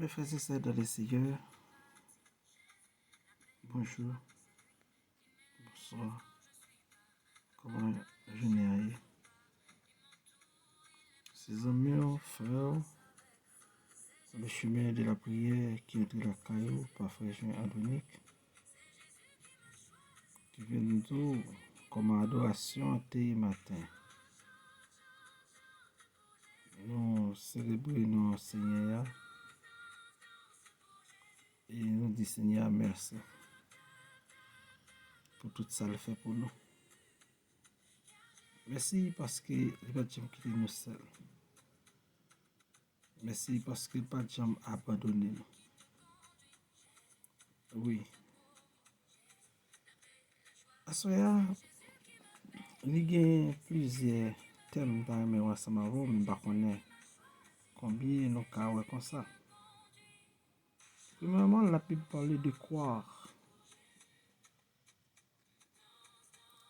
Mes frères et sœurs dans le Seigneur, bonjour, bonsoir, comment je n'ai Ces amis, frères, le chemin de la prière qui est de la caillou par frère Jean Adonique, qui vient nous dire comme adoration thé matin. Nous célébrons notre Seigneur et nous disons Seigneur merci pour tout ça le fait pour nous. Merci parce que il va jamais quitter nous seuls. Merci parce qu'il va jamais abandonner nous. Oui. À ce moment, il y a plusieurs thèmes dans mes ensemble, mais je ne connais pas combien nous avons comme ça. Premièrement, la Bible parle de croire.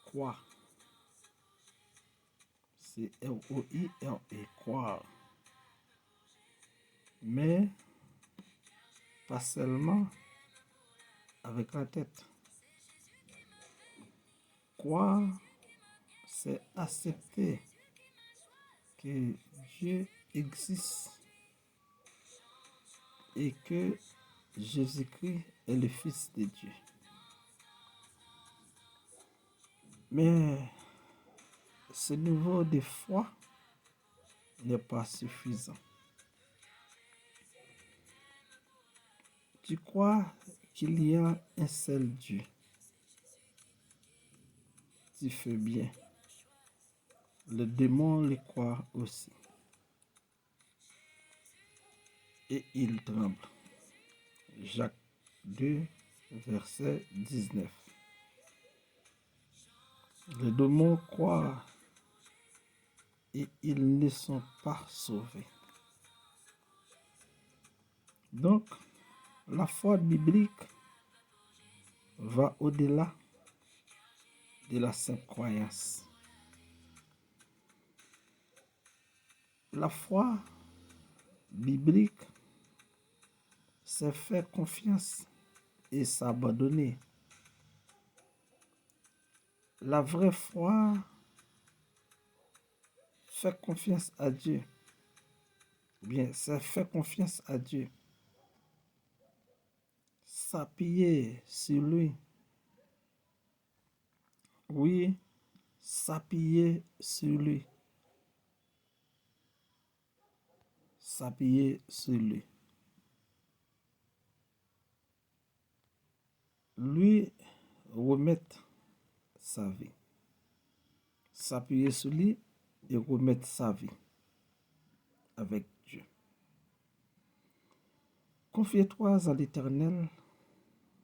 Croire. C'est R-O-I-R-E, croire. Mais pas seulement avec la tête. Croire, c'est accepter que Dieu existe et que Jésus-Christ est le Fils de Dieu. Mais ce niveau de foi n'est pas suffisant. Tu crois qu'il y a un seul Dieu. Tu fais bien. Le démon le croit aussi. Et il tremble. Jacques 2, verset 19. Les démons croient et ils ne sont pas sauvés. Donc, la foi biblique va au-delà de la simple croyance. La foi biblique, c'est faire confiance et s'abandonner. La vraie foi fait confiance à Dieu. Bien, c'est faire confiance à Dieu. S'appuyer sur lui. Oui, s'appuyer sur lui. S'appuyer sur lui. Lui remettre sa vie. S'appuyer sur lui et remettre sa vie avec Dieu. Confie-toi à l'Éternel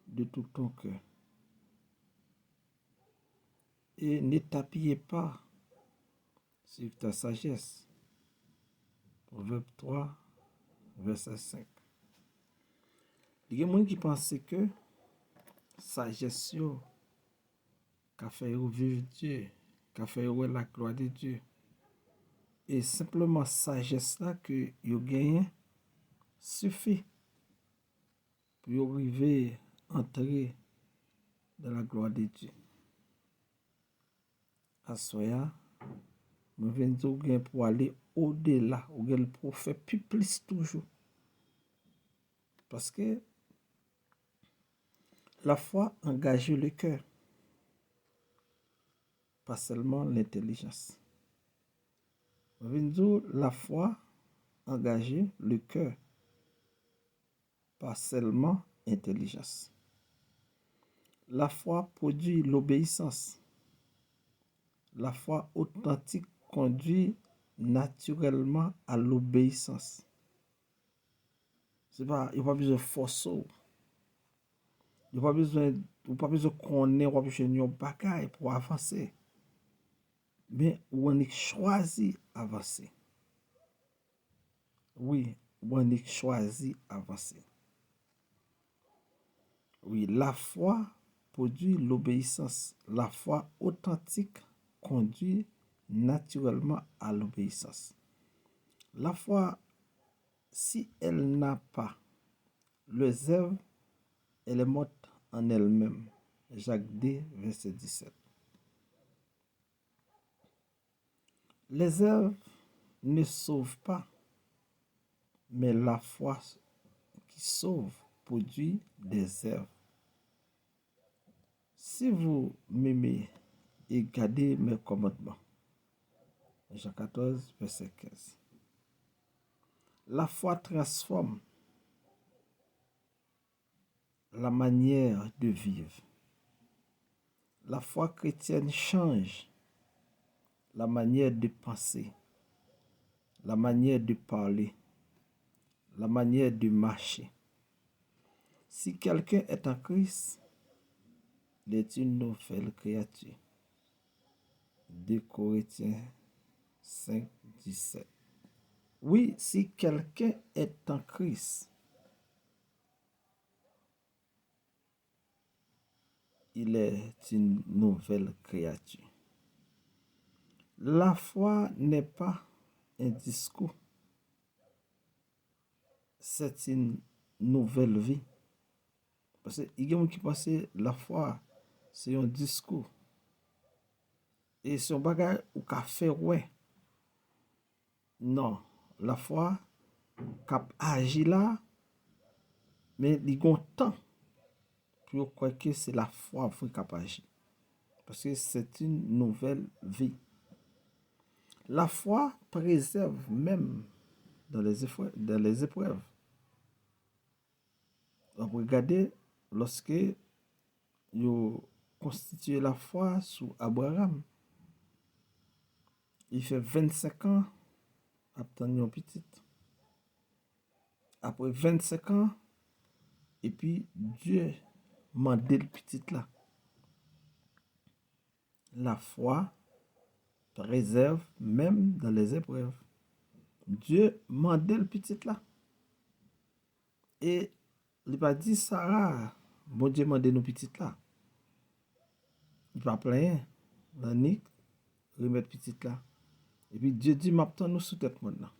de tout ton cœur. Et ne t'appuie pas sur ta sagesse. Proverbe 3, verset 5. Il y a des gens qui pensent que sagesse qu'a fait vivre Dieu, qu'a fait la gloire de Dieu. Et simplement sagesse là que vous gagnez suffit pour arriver à entrer dans la gloire de Dieu. À soya, nous venons pour aller au-delà, pour faire plus toujours. Parce que la foi engage le cœur, pas seulement l'intelligence. Nous venons dire la foi engage le cœur, pas seulement l'intelligence. La foi produit l'obéissance. La foi authentique conduit naturellement à l'obéissance. Il n'y a pas besoin de force. Il n'y a pas besoin qu'on ait un bagage pour avancer. Mais on est choisi avancer. Oui, on est choisi avancer. Oui, la foi produit l'obéissance. La foi authentique conduit naturellement à l'obéissance. La foi, si elle n'a pas Les œuvres, elle est morte en elle-même. Jacques 2, verset 17. Les œuvres ne sauvent pas, mais la foi qui sauve produit des œuvres. Si vous m'aimez et gardez mes commandements. Jean 14, verset 15. La foi transforme la manière de vivre. La foi chrétienne change la manière de penser, la manière de parler, la manière de marcher. Si quelqu'un est en Christ, il est une nouvelle créature. 2 Corinthiens 5, 17. Oui, si quelqu'un est en Christ, il est une nouvelle créature. La foi n'est pas un discours, c'est une nouvelle vie. Parce qu'il y a des gens qui pensent que la foi, c'est un discours. Et c'est un bagage ou qu'a fait ouais. Non, la foi cap agi là, mais il y a un temps pour croire que c'est la foi qui cap agi. Parce que c'est une nouvelle vie. La foi préserve même dans les épreuves. Donc, regardez, lorsque vous constituez la foi sous Abraham, il fait 25 ans à attendre une petite. Après 25 ans, et puis Dieu m'a dit le petit là. La foi préserve même dans les épreuves. Dieu m'a dit le petit là. Et il va dire Sarah, bon Dieu m'a dit nous petit là. Il va plaindre, l'anique, remettre petit là. Et puis Dieu dit m'attend nous sous tête maintenant.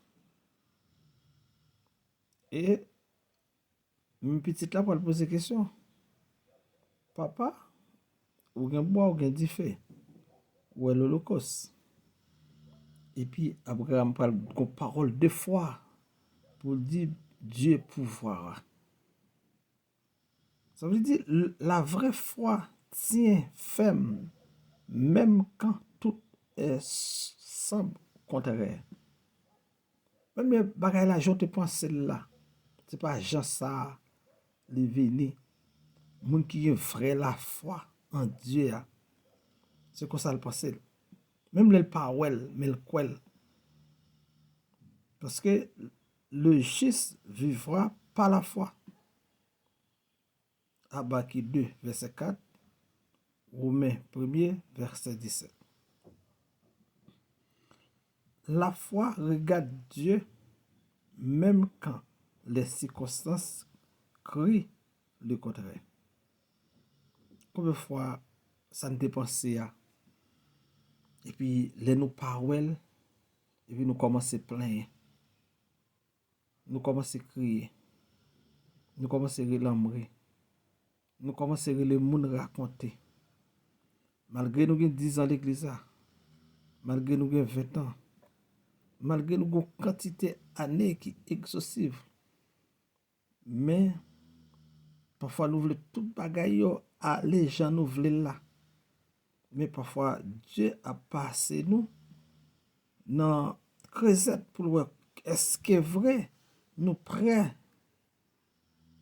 Et mon petit là pour poser question. Papa, ou gen bois ou gen di fait, ou est l'Holocauste. Et puis Abraham parle une parole de foi pour dire Dieu pouvoir. Ça veut dire la vraie foi tient ferme même quand tout semble contraire. Même les bagages là, je te pense là. C'est pas Jean ça, les vini. Moun qui est vrai la foi en Dieu. C'est comme ça le penser. Même le parole, mais le quoi. Parce que le juste vivra par la foi. Habakkuk 2, verset 4. Romains 1er, verset 17. La foi regarde Dieu même quand les circonstances crient le contraire. Combien de fois ça ne dépense à? Et puis, les nous paroles, et puis nous commençons à plaindre. Nous commençons à crier. Nous commençons à relambrer. Nous commençons à les gens raconter. Malgré nous avons 10 ans à l'église, malgré nous avons 20 ans, malgré nous avons une quantité d'années qui est exhaustive. Mais, parfois nous voulons tout bagaille à les gens nous voulons là. Mais parfois, Dieu a passé nous dans creusette pour voir est-ce que vrai nous prêts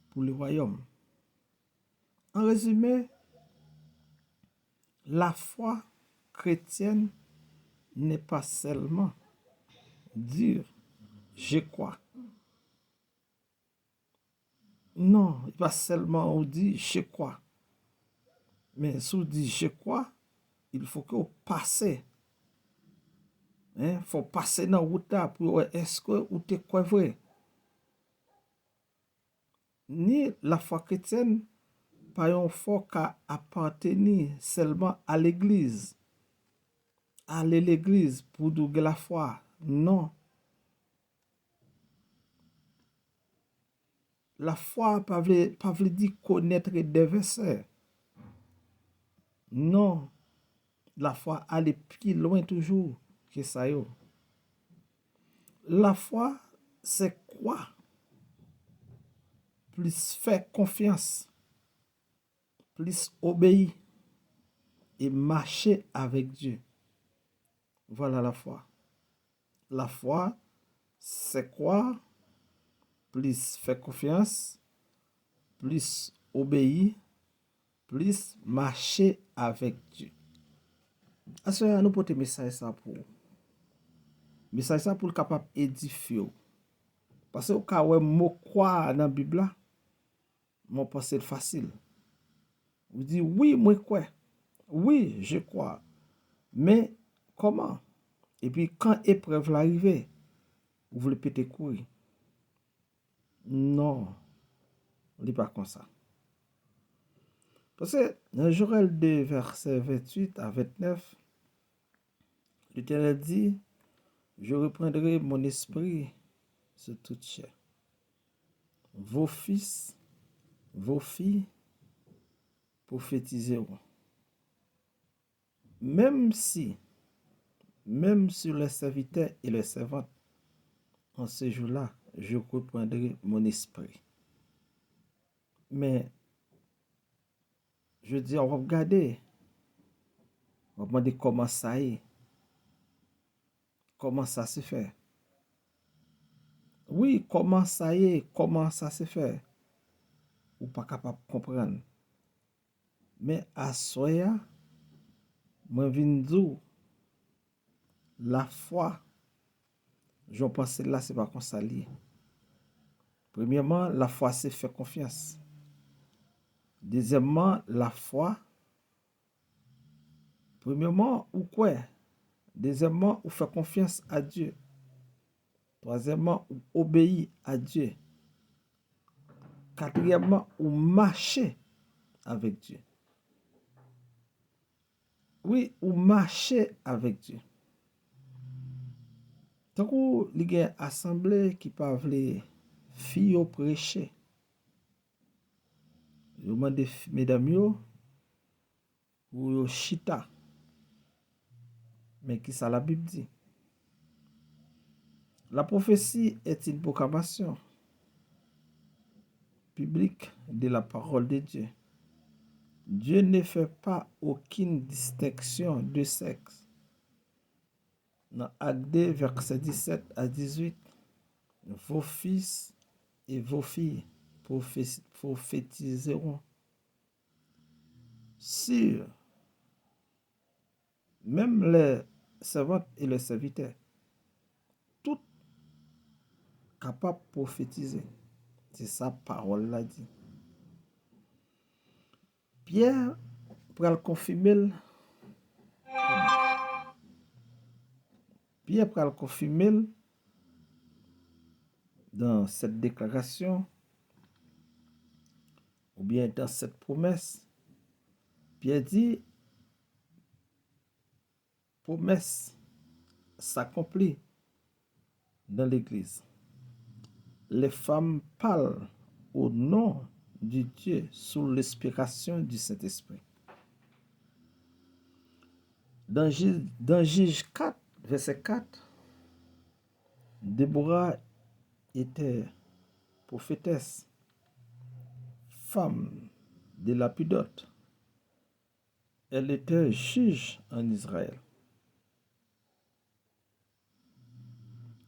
pour le royaume. En résumé, la foi chrétienne n'est pas seulement dire je crois. Non, pas seulement on dit je crois. Mais si on dit je crois, il faut que vous passez. Il faut passer dans la route pour voir est-ce que vous te croyez vrai. Ni la foi chrétienne, pas un foi qu'à appartenir seulement à l'église. Aller à l'église pour douger la foi. Non. La foi pas vle dire connaître des versets. Non, la foi aller plus loin toujours que ça yo. La foi, c'est quoi? Plus faire confiance, plus obéir et marcher avec Dieu. Voilà la foi. La foi, c'est quoi? Plus faire confiance, plus obéir, plus marcher avec Dieu. Est-ce que nous porter message ça pour message ça pour capable édifier. Parce que au cas où mot croire dans la Bible là, mon pensée facile. Vous dites oui, moi quoi? Oui, je crois. Mais comment? Et puis quand épreuve l'arrive, vous voulez péter courir. Non, on dit pas comme ça. Parce que dans Joël 2, versets 28 à 29, l'Éternel dit, je reprendrai mon esprit sur toute chair. Vos fils, vos filles prophétiseront. Même sur les serviteurs et les servantes, en ce jour-là, je reprendrai mon esprit. Mais, je dis, on va regarder, on va demander comment ça est, comment ça se fait. Oui, comment ça est, comment ça se fait, ou pas capable de comprendre. Mais à soya, moi vinn dire, la foi, je pense là, c'est pas comme ça lié. Premièrement, la foi, c'est faire confiance. Deuxièmement, la foi, premièrement, ou quoi? Deuxièmement, ou faire confiance à Dieu. Troisièmement, ou obéir à Dieu. Quatrièmement, ou marcher avec Dieu. Oui, ou marcher avec Dieu. Tant que il y a assemblée qui pas vle fi prêcher. Yo mande mesdames yo ou yo chita. Mais qui ça la Bible dit? La prophétie est une proclamation publique de la parole de Dieu. Dieu ne fait pas aucune distinction de sexe. Dans Acte 2, verset 17 à 18, vos fils et vos filles prophétiseront sur même les servantes et les serviteurs, tout capable de prophétiser. C'est sa parole là dit. Pierre, pour le confirmer, dans cette déclaration, ou bien dans cette promesse, Pierre dit, promesse s'accomplit dans l'Église. Les femmes parlent au nom de Dieu sous l'inspiration du Saint-Esprit. Dans Juge 4, verset 4, Déborah était prophétesse, femme de Lapidote. Elle était juge en Israël.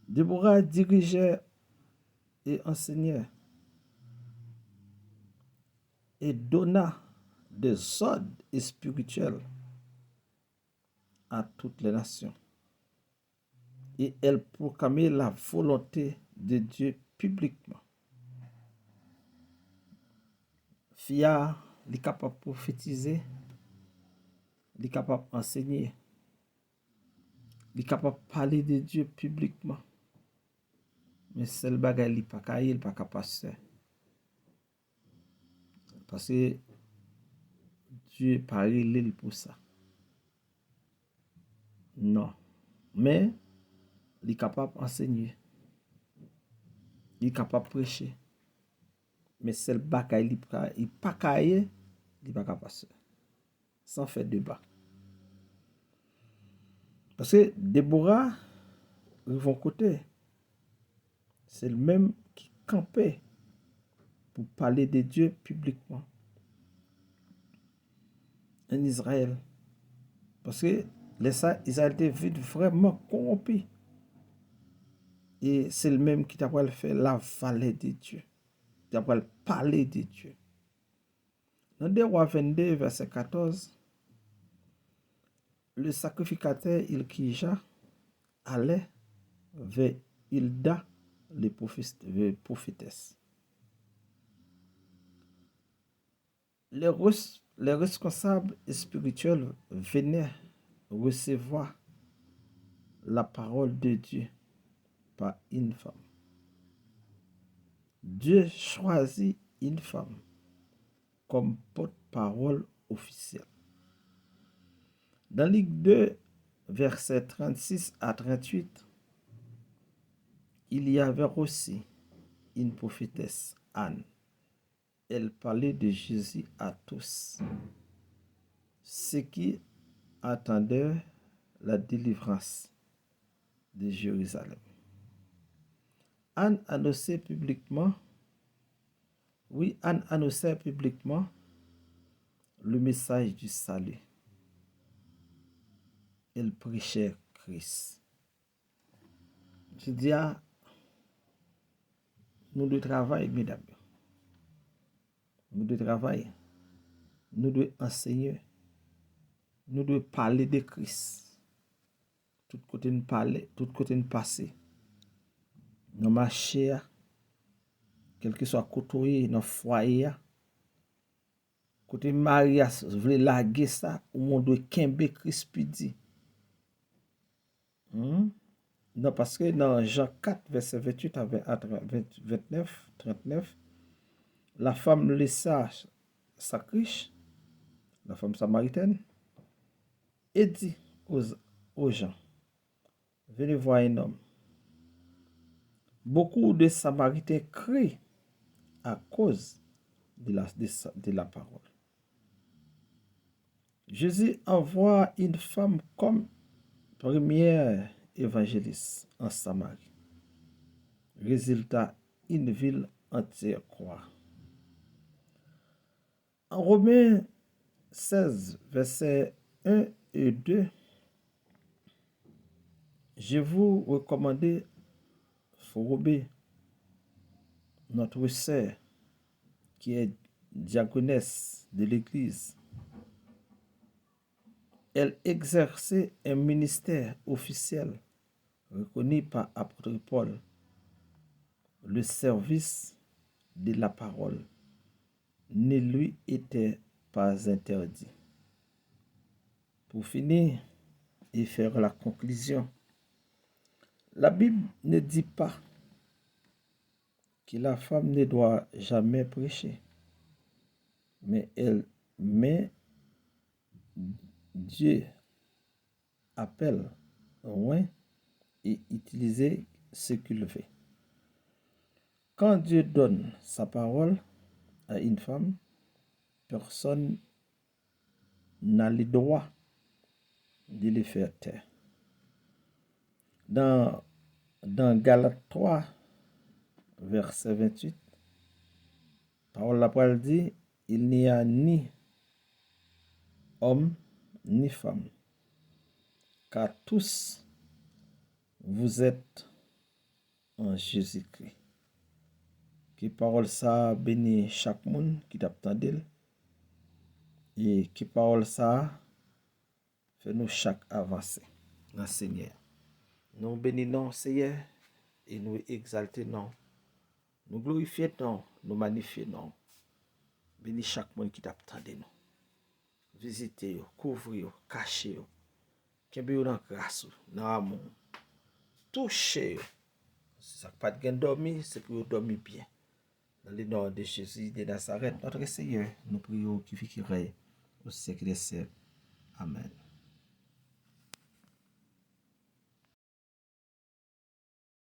Déborah dirigeait et enseignait et donna des ordres spirituels à toutes les nations. Et elle proclamait la volonté de Dieu publiquement. Fia, elle est capable de prophétiser, elle est capable d'enseigner, elle est capable de parler de Dieu publiquement. Mais seul bagay li pa ka il pa capable. Parce que Dieu pas l'île pour ça. Non. Mais il est capable d'enseigner. Il est capable de prêcher. mais c'est le bagaille, il pas caillé, il pas passer. Sans faire débat. Parce que Déborah, de son côté, c'est le même qui campait pour parler de Dieu publiquement en Israël. Parce que Israël était vraiment corrompu. Et c'est le même qui t'a fait la vallée de Dieu. Qui t'a parler de Dieu. Dans 2 Rois 22, verset 14, le sacrificateur Ilkija allait vers Hilda, les prophétesse. Les responsables spirituels venaient recevoir la parole de Dieu par une femme. Dieu choisit une femme comme porte-parole officielle. Dans Luc 2, versets 36 à 38, il y avait aussi une prophétesse, Anne. Elle parlait de Jésus à tous, ceux qui attendaient la délivrance de Jérusalem. Anne annonçait publiquement le message du salut. Elle prêchait Christ. Je dis à nous de travail, mesdames. Nous de travail. Nous de enseigner. Nous de parler de Christ. Tout côté nous parler, tout côté nous passer. Nous marcher, quel que soit côté dans foyer. Côté Maria, voulez larguer ça, ou on doit kembe Christ pidi. Non, parce que dans Jean 4, verset 28 à 29, 39, la femme laissa sa criche, la femme samaritaine, et dit aux gens, venez voir un homme. Beaucoup de Samaritains crient à cause de la parole. Jésus envoie une femme comme première évangéliste en Samarie. Résultat, une ville entière croit. En Romains 16, versets 1 et 2, je vous recommande Phorobé, notre sœur, qui est diaconesse de l'Église. Elle exerçait un ministère officiel reconnu par apôtre Paul, le service de la parole ne lui était pas interdit. Pour finir et faire la conclusion, la Bible ne dit pas que la femme ne doit jamais prêcher, mais Dieu appelle loin et utiliser ce qu'il veut. Quand Dieu donne sa parole à une femme, personne n'a le droit de le faire taire. Dans Galates 3, verset 28, la parole dit, il n'y a ni homme ni femme, car tous vous êtes en Jésus-Christ. Que parole ça bénit chaque monde qui t'attend et que parole ça fait nous chaque avancer dans le Seigneur. Nous bénissons Seigneur et nous exaltons. Nous glorifions, nous magnifions. Bénis chaque monde qui t'attend nous. Visitez, couvrez, cachez, kembez dans grâce, dans amour. Touchez. Si ça n'a pas de dormir, c'est pour dormir bien. Dans le nom de Jésus de Nazareth, notre Seigneur, nous prions qui règne au siècle des siècles. Amen.